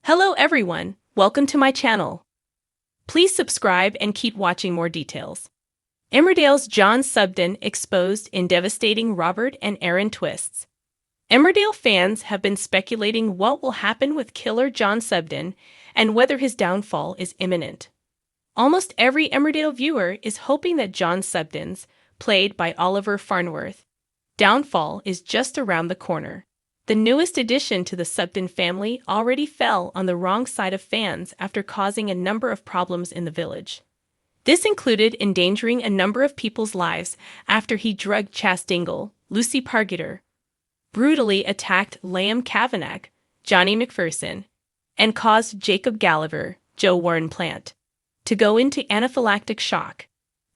Hello everyone, welcome to my channel. Please subscribe and keep watching more details. Emmerdale's John Sugden exposed in devastating Robert and Erin twists. Emmerdale fans have been speculating what will happen with killer John Sugden and whether his downfall is imminent. Almost every Emmerdale viewer is hoping that John Sugden's, played by Oliver Farnworth, downfall is just around the corner. The newest addition to the Sugden family already fell on the wrong side of fans after causing a number of problems in the village. This included endangering a number of people's lives after he drugged Chas Dingle, Lucy Pargeter, brutally attacked Liam Kavanagh, Johnny McPherson, and caused Jacob Gallagher, Joe Warren Plant, to go into anaphylactic shock.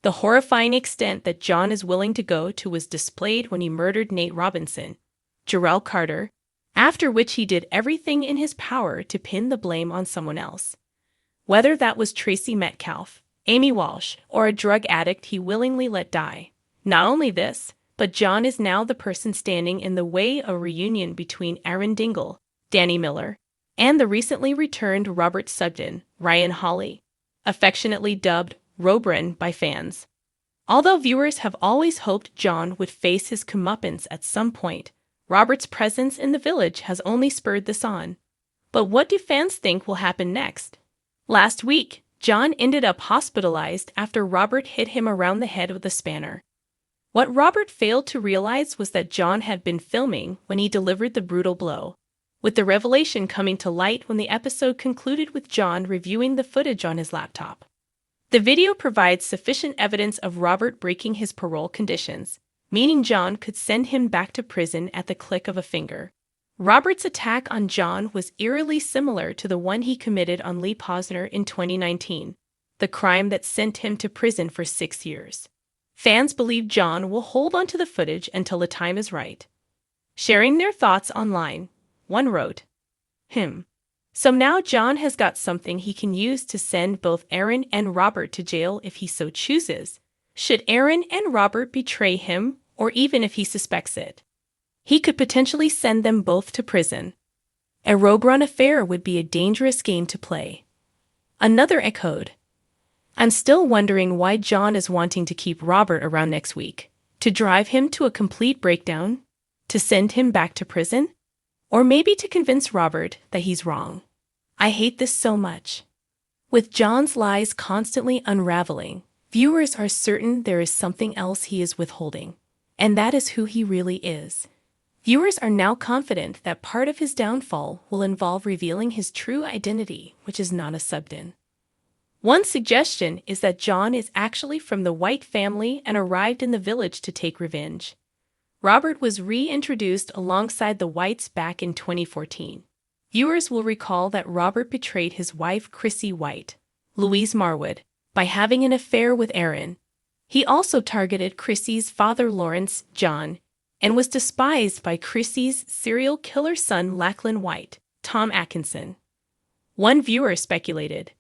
The horrifying extent that John is willing to go to was displayed when he murdered Nate Robinson, Jarrell Carter, after which he did everything in his power to pin the blame on someone else. Whether that was Tracy Metcalfe, Amy Walsh, or a drug addict he willingly let die. Not only this, but John is now the person standing in the way of a reunion between Erin Dingle, Danny Miller, and the recently returned Robert Sugden, Ryan Hawley, affectionately dubbed Robran by fans. Although viewers have always hoped John would face his comeuppance at some point, Robert's presence in the village has only spurred this on. But what do fans think will happen next? Last week, John ended up hospitalized after Robert hit him around the head with a spanner. What Robert failed to realize was that John had been filming when he delivered the brutal blow, with the revelation coming to light when the episode concluded with John reviewing the footage on his laptop. The video provides sufficient evidence of Robert breaking his parole conditions, meaning John could send him back to prison at the click of a finger. Robert's attack on John was eerily similar to the one he committed on Lee Posner in 2019, the crime that sent him to prison for 6 years. Fans believe John will hold onto the footage until the time is right. Sharing their thoughts online, one wrote, So now John has got something he can use to send both Erin and Robert to jail if he so chooses. Should Erin and Robert betray him, or even if he suspects it, he could potentially send them both to prison. A rogue run affair would be a dangerous game to play. Another echoed, I'm still wondering why John is wanting to keep Robert around next week. To drive him to a complete breakdown? To send him back to prison? Or maybe to convince Robert that he's wrong. I hate this so much. With John's lies constantly unraveling, viewers are certain there is something else he is withholding, and that is who he really is. Viewers are now confident that part of his downfall will involve revealing his true identity, which is not a Sugden. One suggestion is that John is actually from the White family and arrived in the village to take revenge. Robert was reintroduced alongside the Whites back in 2014. Viewers will recall that Robert betrayed his wife Chrissy White, Louise Marwood, by having an affair with Erin. He also targeted Chrissy's father Lawrence, John, and was despised by Chrissy's serial killer son Lachlan White, Tom Atkinson. One viewer speculated,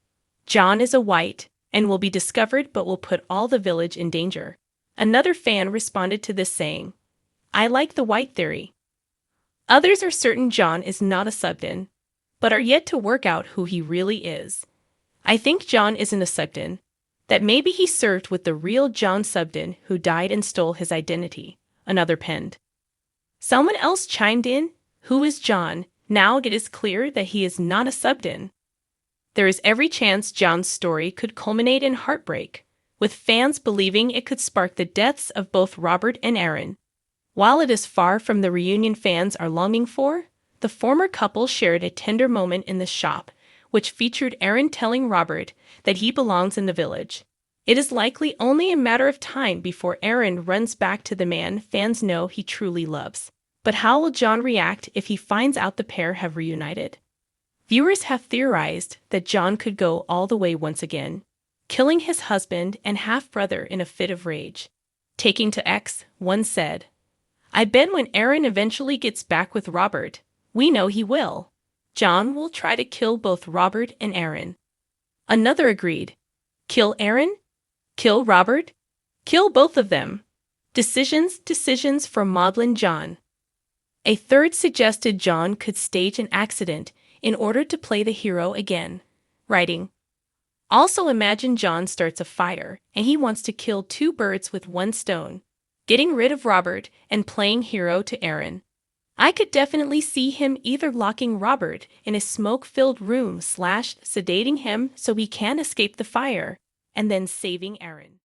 John is a White and will be discovered but will put all the village in danger. Another fan responded to this saying, I like the White theory. Others are certain John is not a Sugden, but are yet to work out who he really is. I think John isn't a Sugden, that maybe he served with the real John Sugden who died and stole his identity, another penned. Someone else chimed in, who is John? Now it is clear that he is not a Sugden. There is every chance John's story could culminate in heartbreak, with fans believing it could spark the deaths of both Robert and Erin. While it is far from the reunion fans are longing for, the former couple shared a tender moment in the shop, which featured Erin telling Robert that he belongs in the village. It is likely only a matter of time before Erin runs back to the man fans know he truly loves. But how will John react if he finds out the pair have reunited? Viewers have theorized that John could go all the way once again, killing his husband and half-brother in a fit of rage. Taking to X, one said, I bet when Erin eventually gets back with Robert, we know he will. John will try to kill both Robert and Erin. Another agreed. Kill Erin? Kill Robert? Kill both of them. Decisions for Maudlin John. A third suggested John could stage an accident in order to play the hero again. Writing. Also imagine John starts a fire, and he wants to kill two birds with one stone, getting rid of Robert and playing hero to Aaron. I could definitely see him either locking Robert in a smoke-filled room / sedating him so he can't escape the fire, and then saving Aaron.